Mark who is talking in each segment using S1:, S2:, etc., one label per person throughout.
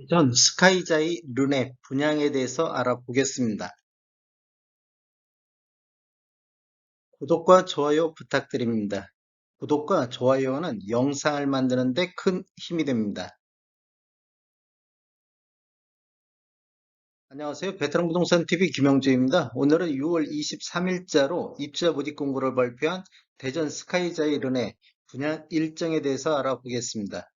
S1: 전 스카이자이 르네 분양에 대해서 알아보겠습니다. 구독과 좋아요 부탁드립니다. 구독과 좋아요는 영상을 만드는 데 큰 힘이 됩니다. 안녕하세요. 베테랑 부동산 TV 김영주입니다. 오늘은 6월 23일자로 입주자 모집 공고를 발표한 대전 스카이자이 르네 분양 일정에 대해서 알아보겠습니다.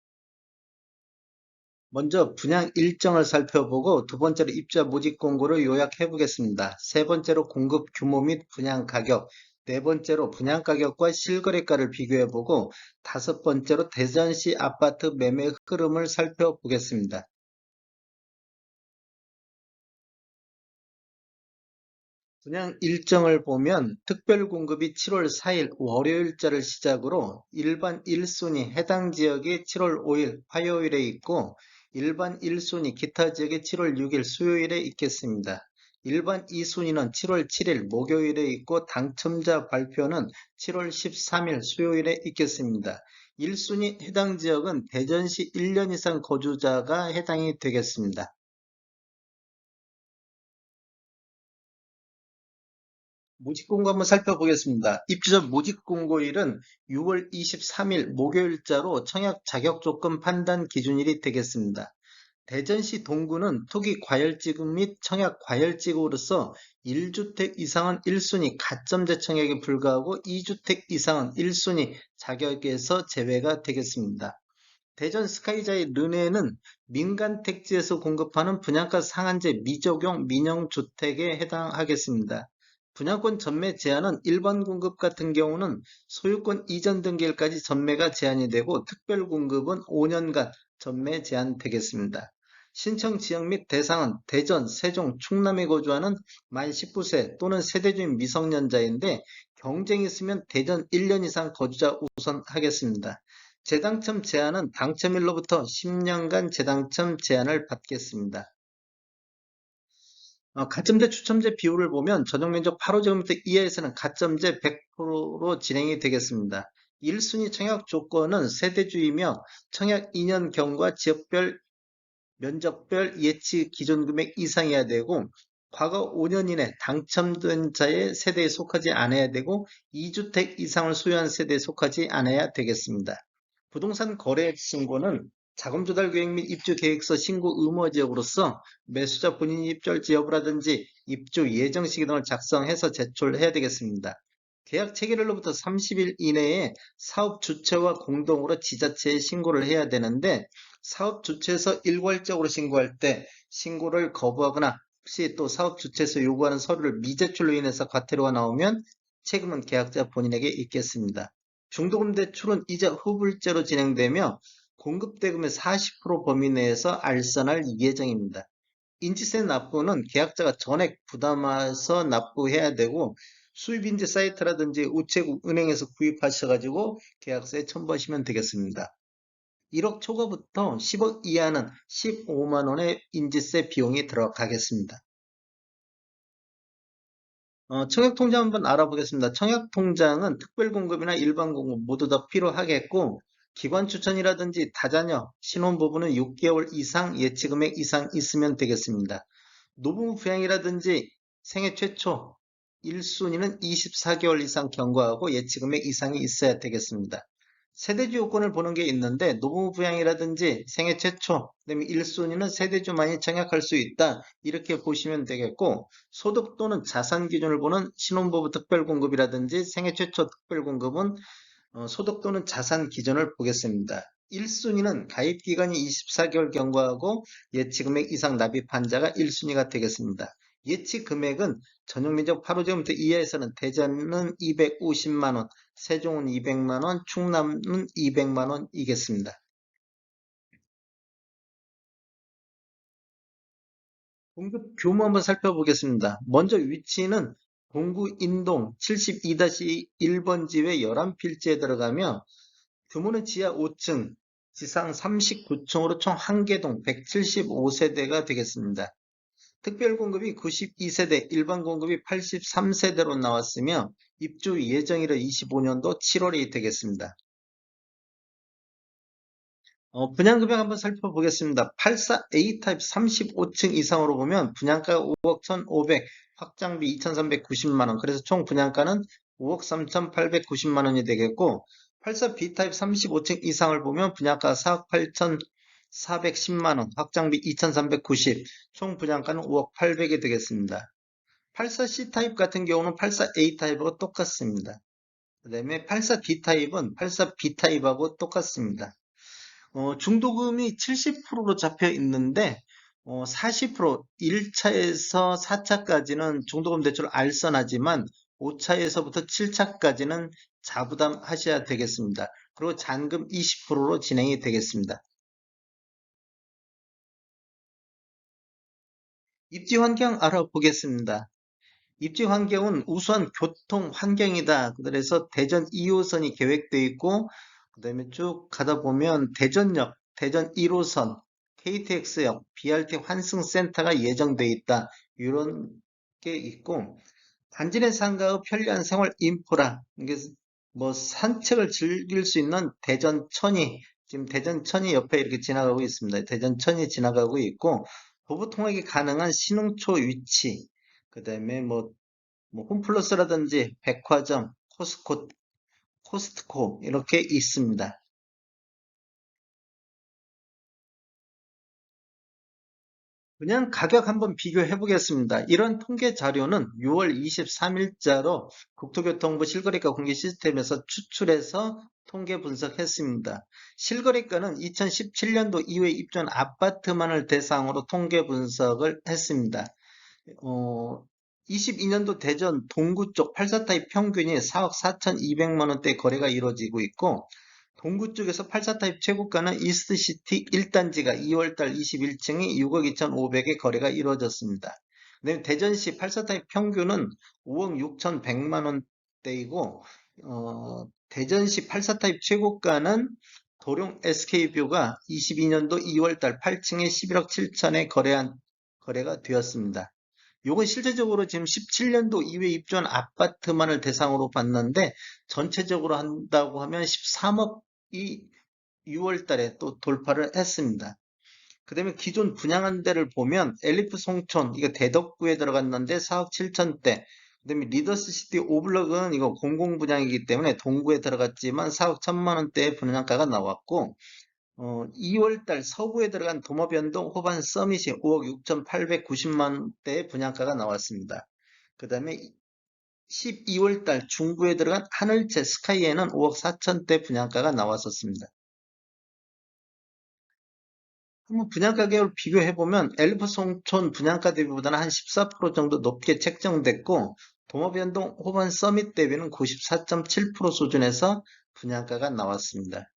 S1: 먼저 분양 일정을 살펴보고 두 번째로 입주자 모집 공고를 요약해 보겠습니다. 세 번째로 공급 규모 및 분양 가격, 네 번째로 분양 가격과 실거래가를 비교해 보고 다섯 번째로 대전시 아파트 매매 흐름을 살펴보겠습니다. 분양 일정을 보면 특별 공급이 7월 4일 월요일자를 시작으로 일반 1순위 해당 지역이 7월 5일 화요일에 있고 일반 1순위 기타 지역이 7월 6일 수요일에 있겠습니다. 일반 2순위는 7월 7일 목요일에 있고 당첨자 발표는 7월 13일 수요일에 있겠습니다. 1순위 해당 지역은 대전시 1년 이상 거주자가 해당이 되겠습니다. 모집공고 한번 살펴보겠습니다. 입주자 모집공고일은 6월 23일 목요일자로 청약 자격 조건 판단 기준일이 되겠습니다. 대전시 동구는 토기 과열지구 및 청약 과열지구로서 1주택 이상은 1순위 가점제 청약에 불과하고 2주택 이상은 1순위 자격에서 제외가 되겠습니다. 대전 스카이자이 르네는 민간 택지에서 공급하는 분양가 상한제 미적용 민영주택에 해당하겠습니다. 분양권 전매 제한은 일반 공급 같은 경우는 소유권 이전 등기일까지 전매가 제한이 되고 특별 공급은 5년간 전매 제한되겠습니다. 신청 지역 및 대상은 대전, 세종, 충남에 거주하는 만 19세 또는 세대주민 미성년자인데 경쟁이 있으면 대전 1년 이상 거주자 우선 하겠습니다. 재당첨 제한은 당첨일로부터 10년간 재당첨 제한을 받겠습니다. 가점제 추첨제 비율을 보면 전용면적 8호제곱미터 이하에서는 가점제 100%로 진행이 되겠습니다. 1순위 청약 조건은 세대주이며 청약 2년 경과 지역별 면적별 예치 기존 금액 이상이어야 되고 과거 5년 이내 당첨된 자의 세대에 속하지 않아야 되고 2주택 이상을 소유한 세대에 속하지 않아야 되겠습니다. 부동산 거래액 신고는 자금 조달 계획 및 입주 계획서 신고 의무 지역으로서 매수자 본인이 입주할지 여부라든지 입주 예정 시기 등을 작성해서 제출해야 되겠습니다. 계약 체결일로부터 30일 이내에 사업 주체와 공동으로 지자체에 신고를 해야 되는데 사업 주체에서 일괄적으로 신고할 때 신고를 거부하거나 혹시 또 사업 주체에서 요구하는 서류를 미제출로 인해서 과태료가 나오면 책임은 계약자 본인에게 있겠습니다. 중도금 대출은 이자 후불제로 진행되며 공급대금의 40% 범위 내에서 알선할 예정입니다. 인지세 납부는 계약자가 전액 부담해서 납부해야 되고 수입인지 사이트라든지 우체국 은행에서 구입하셔가지고 계약서에 첨부하시면 되겠습니다. 1억 초과부터 10억 이하는 15만 원의 인지세 비용이 들어가겠습니다. 청약통장 한번 알아보겠습니다. 청약통장은 특별공급이나 일반공급 모두 다 필요하겠고 기관 추천이라든지 다자녀, 신혼부부는 6개월 이상 예치금액 이상 있으면 되겠습니다. 노부부 부양이라든지 생애 최초 1순위는 24개월 이상 경과하고 예치금액 이상이 있어야 되겠습니다. 세대주 요건을 보는 게 있는데 노부부 부양이라든지 생애 최초, 그다음에 1순위는 세대주만이 청약할 수 있다. 이렇게 보시면 되겠고 소득 또는 자산 기준을 보는 신혼부부 특별공급이라든지 생애 최초 특별공급은 소득 또는 자산 기준을 보겠습니다. 1순위는 가입 기간이 24개월 경과하고 예치 금액 이상 납입한 자가 1순위가 되겠습니다. 예치 금액은 전용면적 8호제곱미터 이하에서는 대전은 250만 원, 세종은 200만 원, 충남은 200만 원이겠습니다. 공급 규모 한번 살펴보겠습니다. 먼저 위치는 동구 인동 72-1번지에 11필지에 들어가며 규모는 지하 5층, 지상 39층으로 총 1개동 175세대가 되겠습니다. 특별 공급이 92세대, 일반 공급이 83세대로 나왔으며 입주 예정일은 25년도 7월이 되겠습니다. 분양금액 한번 살펴보겠습니다. 84A 타입 35층 이상으로 보면 분양가 5억 1,500, 확장비 2,390만 원. 그래서 총 분양가는 5억 3,890만 원이 되겠고, 84B 타입 35층 이상을 보면 분양가 4억 8,410만 원, 확장비 2,390, 총 분양가는 5억 800이 되겠습니다. 84C 타입 같은 경우는 84A 타입하고 똑같습니다. 그 다음에 84D 타입은 84B 타입하고 똑같습니다. 중도금이 70%로 잡혀 있는데, 40%, 1차에서 4차까지는 중도금 대출 알선하지만, 5차에서부터 7차까지는 자부담 하셔야 되겠습니다. 그리고 잔금 20%로 진행이 되겠습니다. 입지 환경 알아보겠습니다. 입지 환경은 우수한 교통 환경이다. 그래서 대전 2호선이 계획되어 있고, 그 다음에 쭉 가다 보면 대전역, 대전 1호선, KTX역, BRT 환승센터가 예정되어 있다. 이런 게 있고, 단지 내 상가의 편리한 생활 인프라, 이게 뭐 산책을 즐길 수 있는 대전천이, 지금 대전천이 옆에 이렇게 지나가고 있습니다. 대전천이 지나가고 있고, 도보 통학이 가능한 신흥초 위치, 그 다음에 뭐 홈플러스라든지 백화점, 코스트코 이렇게 있습니다. 그냥 가격 한번 비교해 보겠습니다. 이런 통계 자료는 6월 23일자로 국토교통부 실거래가 공개 시스템에서 추출해서 통계 분석했습니다. 실거래가는 2017년도 이후에 입주한 아파트만을 대상으로 통계 분석을 했습니다. 어, 22년도 대전 동구 쪽 84타입 평균이 4억 4,200만 원대 거래가 이루어지고 있고, 동구 쪽에서 84타입 최고가는 이스트시티 1단지가 2월달 21층이 6억 2,500에 거래가 이루어졌습니다. 그다음에 대전시 84타입 평균은 5억 6,100만 원대이고, 대전시 84타입 최고가는 도룡 SK뷰가 22년도 2월달 8층에 11억 7천에 거래가 되었습니다. 요건 실제적으로 지금 17년도 이후에 입주한 아파트만을 대상으로 봤는데, 전체적으로 한다고 하면 13억이 6월 달에 또 돌파를 했습니다. 그 다음에 기존 분양한 데를 보면 엘리프 송촌, 이거 대덕구에 들어갔는데 4억 7천대. 그 다음에 리더스시티 오블럭은 이거 공공 분양이기 때문에 동구에 들어갔지만 4억 1천만 원대의 분양가가 나왔고, 2월 달 서구에 들어간 도모변동 호반 서밋이 5억 6,890만 원대의 분양가가 나왔습니다. 그 다음에 12월 달 중구에 들어간 하늘채 스카이에는 5억 4천대 분양가가 나왔었습니다. 한번 분양가 계열 비교해보면 엘리프 송촌 분양가 대비보다는 한 14% 정도 높게 책정됐고, 도모변동 호반 서밋 대비는 94.7% 수준에서 분양가가 나왔습니다.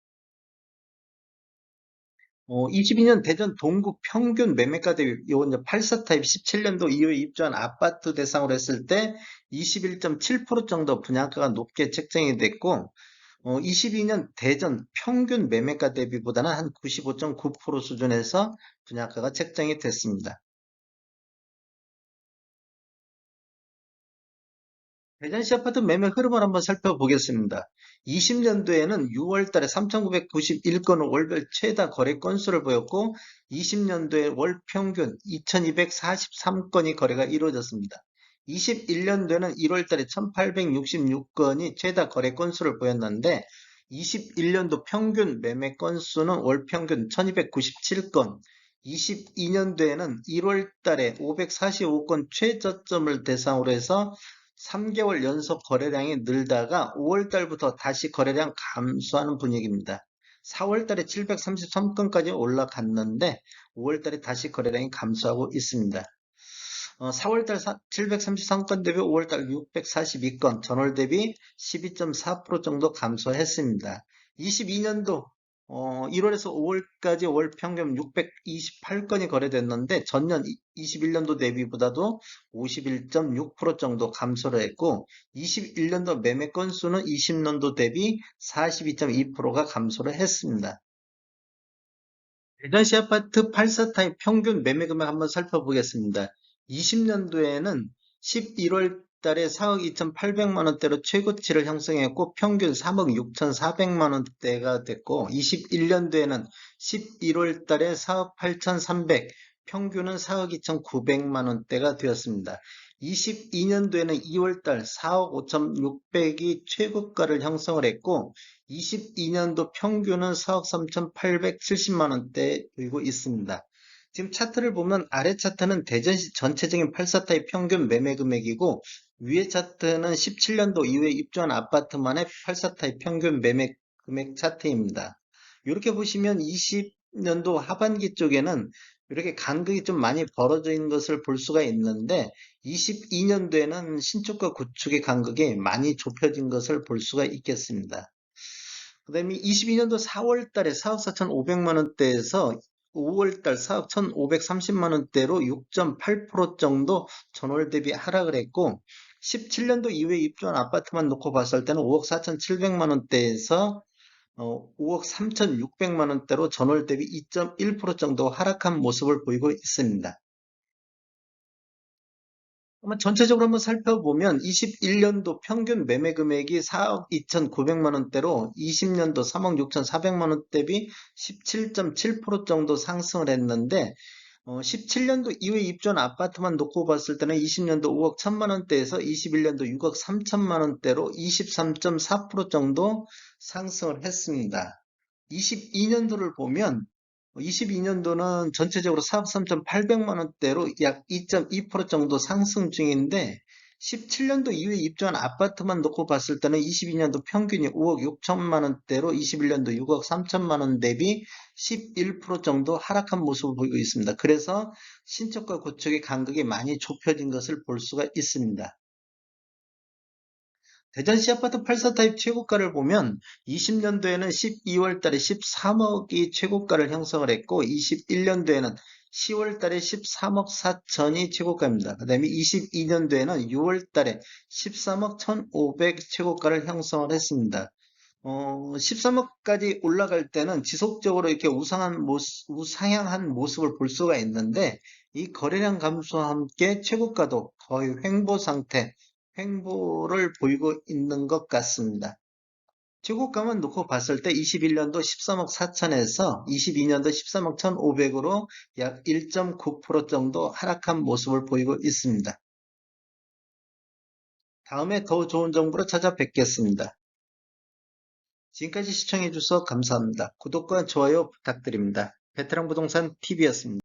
S1: 22년 대전 동구 평균 매매가 대비, 요건 이제 84타입 17년도 이후에 입주한 아파트 대상으로 했을 때 21.7% 정도 분양가가 높게 책정이 됐고, 22년 대전 평균 매매가 대비보다는 한 95.9% 수준에서 분양가가 책정이 됐습니다. 대전시 아파트 매매 흐름을 한번 살펴보겠습니다. 20년도에는 6월 달에 3,991건을 월별 최다 거래 건수를 보였고, 20년도에 월 평균 2,243건이 거래가 이루어졌습니다. 21년도에는 1월 달에 1,866건이 최다 거래 건수를 보였는데, 21년도 평균 매매 건수는 월 평균 1,297건, 22년도에는 1월 달에 545건 최저점을 대상으로 해서 3개월 연속 거래량이 늘다가 5월 달부터 다시 거래량 감소하는 분위기입니다. 4월 달에 733건까지 올라갔는데 5월 달에 다시 거래량이 감소하고 있습니다. 4월 달 733건 대비 5월 달 642건, 전월 대비 12.4% 정도 감소했습니다. 22년도 1월에서 5월까지 월 평균 628건이 거래됐는데 전년 21년도 대비보다도 51.6% 정도 감소를 했고, 21년도 매매 건수는 20년도 대비 42.2%가 감소를 했습니다. 대전시 아파트 84타입 평균 매매 금액 한번 살펴보겠습니다. 20년도에는 11월 달에 4억 2,800만 원대로 최고치를 형성했고 평균 3억 6,400만 원대가 됐고 21년도에는 11월 달에 4억 8,300, 평균은 4억 2,900만 원대가 되었습니다. 22년도에는 2월 달 4억 5,600이 최고가를 형성을 했고 22년도 평균은 4억 3,870만 원대에 보이고 있습니다. 지금 차트를 보면 아래 차트는 대전시 전체적인 84타입 평균 매매 금액이고 위에 차트는 17년도 이후에 입주한 아파트만의 84타입 평균 매매 금액 차트입니다. 이렇게 보시면 20년도 하반기 쪽에는 이렇게 간극이 좀 많이 벌어져 있는 것을 볼 수가 있는데 22년도에는 신축과 구축의 간극이 많이 좁혀진 것을 볼 수가 있겠습니다. 그 다음에 22년도 4월 달에 4억 4,500만 원대에서 5월 달 4억 1,530만 원대로 6.8% 정도 전월 대비 하락을 했고 17년도 이후에 입주한 아파트만 놓고 봤을 때는 5억 4,700만 원대에서 5억 3,600만 원대로 전월 대비 2.1% 정도 하락한 모습을 보이고 있습니다. 한번 전체적으로 한번 살펴보면 21년도 평균 매매 금액이 4억 2,900만 원대로 20년도 3억 6,400만 원 대비 17.7% 정도 상승을 했는데 17년도 이후에 입주한 아파트만 놓고 봤을 때는 20년도 5억 1천만 원대에서 21년도 6억 3천만 원대로 23.4% 정도 상승을 했습니다. 22년도를 보면 22년도는 전체적으로 4억 3,800만 원대로 약 2.2% 정도 상승 중인데 17년도 이후에 입주한 아파트만 놓고 봤을 때는 22년도 평균이 5억 6천만 원대로 21년도 6억 3천만 원 대비 11% 정도 하락한 모습을 보이고 있습니다. 그래서 신축과 구축의 간극이 많이 좁혀진 것을 볼 수가 있습니다. 대전시 아파트 84타입 최고가를 보면 20년도에는 12월 달에 13억이 최고가를 형성을 했고 21년도에는 10월 달에 13억 4천이 최고가입니다. 그 다음에 22년도에는 6월 달에 13억 1,500 최고가를 형성을 했습니다. 13억까지 올라갈 때는 지속적으로 이렇게 우상향한 모습을 볼 수가 있는데 이 거래량 감소와 함께 최고가도 거의 횡보 상태, 횡보를 보이고 있는 것 같습니다. 최고가만 놓고 봤을 때 21년도 13억 4천에서 22년도 13억 1,500으로 약 1.9% 정도 하락한 모습을 보이고 있습니다. 다음에 더 좋은 정보로 찾아뵙겠습니다. 지금까지 시청해주셔서 감사합니다. 구독과 좋아요 부탁드립니다. 베테랑 부동산 TV였습니다.